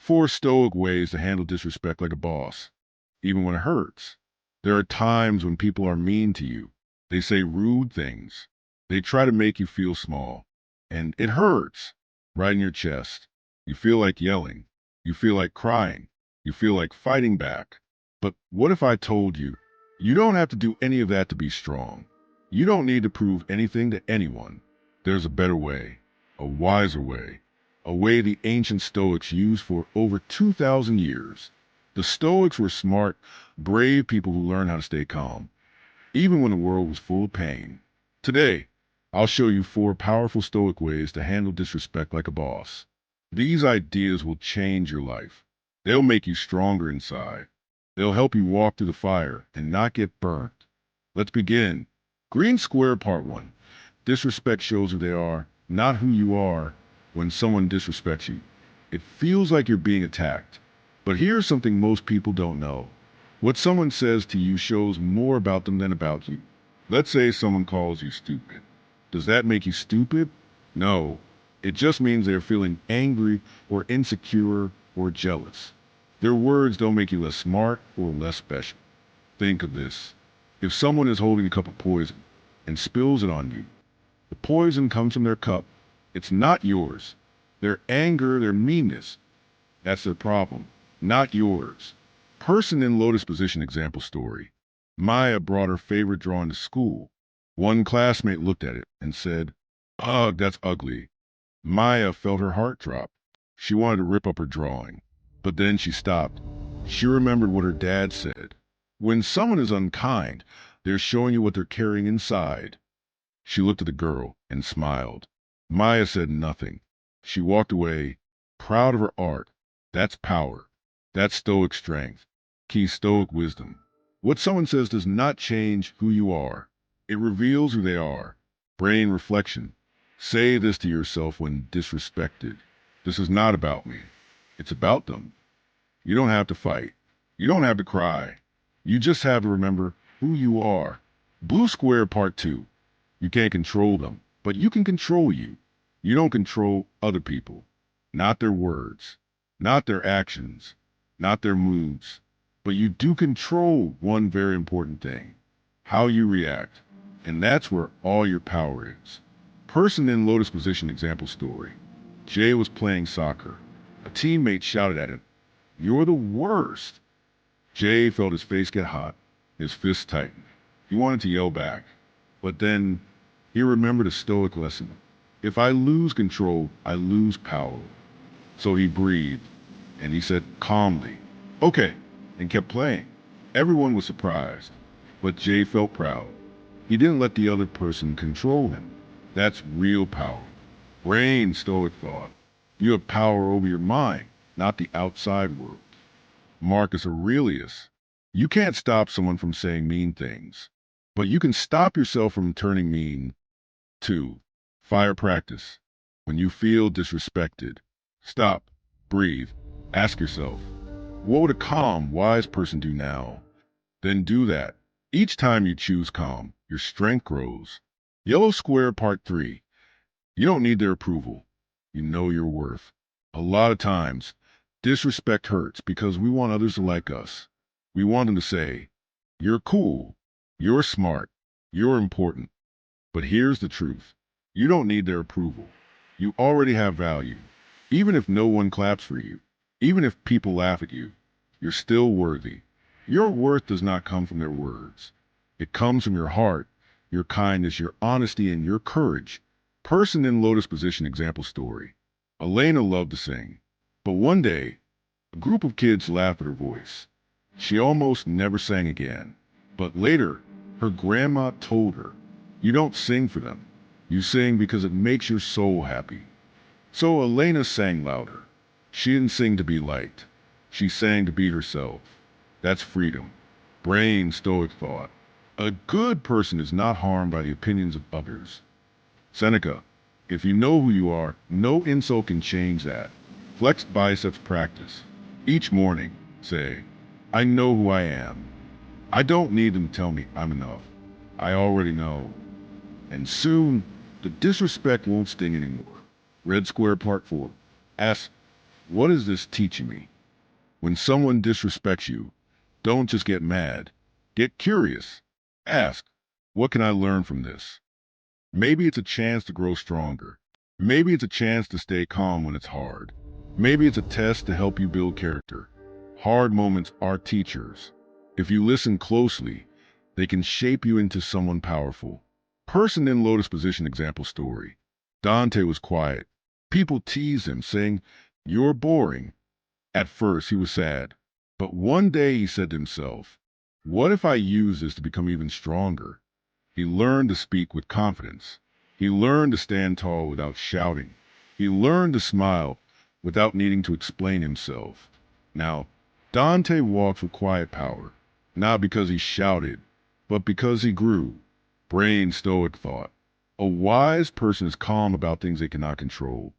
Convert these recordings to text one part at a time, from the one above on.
4 Stoic ways to handle disrespect like a boss, even when it hurts. There are times when people are mean to you. They say rude things. They try to make you feel small. And it hurts right in your chest. You feel like yelling. You feel like crying. You feel like fighting back. But what if I told you, you don't have to do any of that to be strong. You don't need to prove anything to anyone. There's a better way, a wiser way, a way the ancient Stoics used for over 2,000 years. The Stoics were smart, brave people who learned how to stay calm, even when the world was full of pain. Today, I'll show you 4 powerful Stoic ways to handle disrespect like a boss. These ideas will change your life. They'll make you stronger inside. They'll help you walk through the fire and not get burnt. Let's begin. Green Square Part 1. Disrespect shows who they are, not who you are. When someone disrespects you, it feels like you're being attacked. But here's something most people don't know. What someone says to you shows more about them than about you. Let's say someone calls you stupid. Does that make you stupid? No. It just means they're feeling angry or insecure or jealous. Their words don't make you less smart or less special. Think of this. If someone is holding a cup of poison and spills it on you, the poison comes from their cup. It's not yours. Their anger, their meanness, that's their problem, not yours. Person in lotus position example story. Maya brought her favorite drawing to school. One classmate looked at it and said, "Ugh, that's ugly." Maya felt her heart drop. She wanted to rip up her drawing. But then she stopped. She remembered what her dad said. When someone is unkind, they're showing you what they're carrying inside. She looked at the girl and smiled. Maya said nothing. She walked away, proud of her art. That's power. That's Stoic strength. Key Stoic wisdom. What someone says does not change who you are. It reveals who they are. Brain reflection. Say this to yourself when disrespected. This is not about me. It's about them. You don't have to fight. You don't have to cry. You just have to remember who you are. Blue Square Part 2. You can't control them, but you can control you. You don't control other people, not their words, not their actions, not their moods, but you do control one very important thing, how you react. And that's where all your power is. Person in lotus position example story. Jay was playing soccer. A teammate shouted at him, "You're the worst." Jay felt his face get hot, his fists tighten. He wanted to yell back, but then he remembered a Stoic lesson. If I lose control, I lose power. So he breathed, and he said calmly, "Okay," and kept playing. Everyone was surprised, but Jay felt proud. He didn't let the other person control him. That's real power. Brain Stoic thought. You have power over your mind, not the outside world. Marcus Aurelius. You can't stop someone from saying mean things, but you can stop yourself from turning mean. 2. Fire practice. When you feel disrespected, stop, breathe, ask yourself, what would a calm, wise person do now? Then do that. Each time you choose calm, your strength grows. Yellow Square Part 3. You don't need their approval. You know your worth. A lot of times, disrespect hurts because we want others to like us. We want them to say, "You're cool, you're smart, you're important." But here's the truth. You don't need their approval. You already have value. Even if no one claps for you, even if people laugh at you, you're still worthy. Your worth does not come from their words. It comes from your heart, your kindness, your honesty, and your courage. Person in lotus position example story. Elena loved to sing, but one day, a group of kids laughed at her voice. She almost never sang again. But later, her grandma told her, "You don't sing for them. You sing because it makes your soul happy." So Elena sang louder. She didn't sing to be liked. She sang to be herself. That's freedom. Brain Stoic thought. A good person is not harmed by the opinions of others. Seneca. If you know who you are, no insult can change that. Flexed biceps practice. Each morning, say, "I know who I am. I don't need them to tell me I'm enough. I already know." And soon, the disrespect won't sting anymore. Red Square Part 4. Ask, What is this teaching me? When someone disrespects you, don't just get mad. Get curious. Ask, what can I learn from this? Maybe it's a chance to grow stronger. Maybe it's a chance to stay calm when it's hard. Maybe it's a test to help you build character. Hard moments are teachers. If you listen closely, they can shape you into someone powerful. Person in lotus position example story. Dante was quiet. People teased him, saying, "You're boring." At first, he was sad. But one day he said to himself, "What if I use this to become even stronger?" He learned to speak with confidence. He learned to stand tall without shouting. He learned to smile without needing to explain himself. Now, Dante walks with quiet power, not because he shouted, but because he grew. Brain Stoic thought. A wise person is calm about things they cannot control.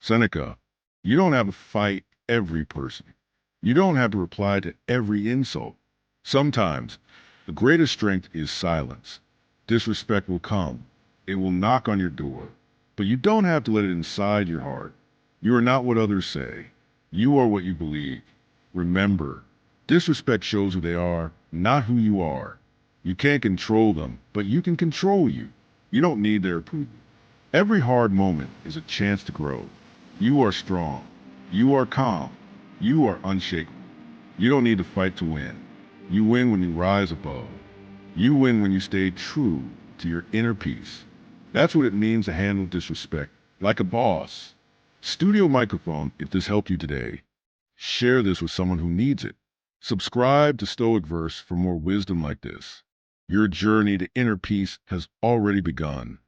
Seneca, you don't have to fight every person. You don't have to reply to every insult. Sometimes, the greatest strength is silence. Disrespect will come. It will knock on your door. But you don't have to let it inside your heart. You are not what others say. You are what you believe. Remember, disrespect shows who they are, not who you are. You can't control them, but you can control you. You don't need their approval. Every hard moment is a chance to grow. You are strong. You are calm. You are unshakable. You don't need to fight to win. You win when you rise above. You win when you stay true to your inner peace. That's what it means to handle disrespect like a boss. Studio microphone, if this helped you today, share this with someone who needs it. Subscribe to Stoic Verse for more wisdom like this. Your journey to inner peace has already begun.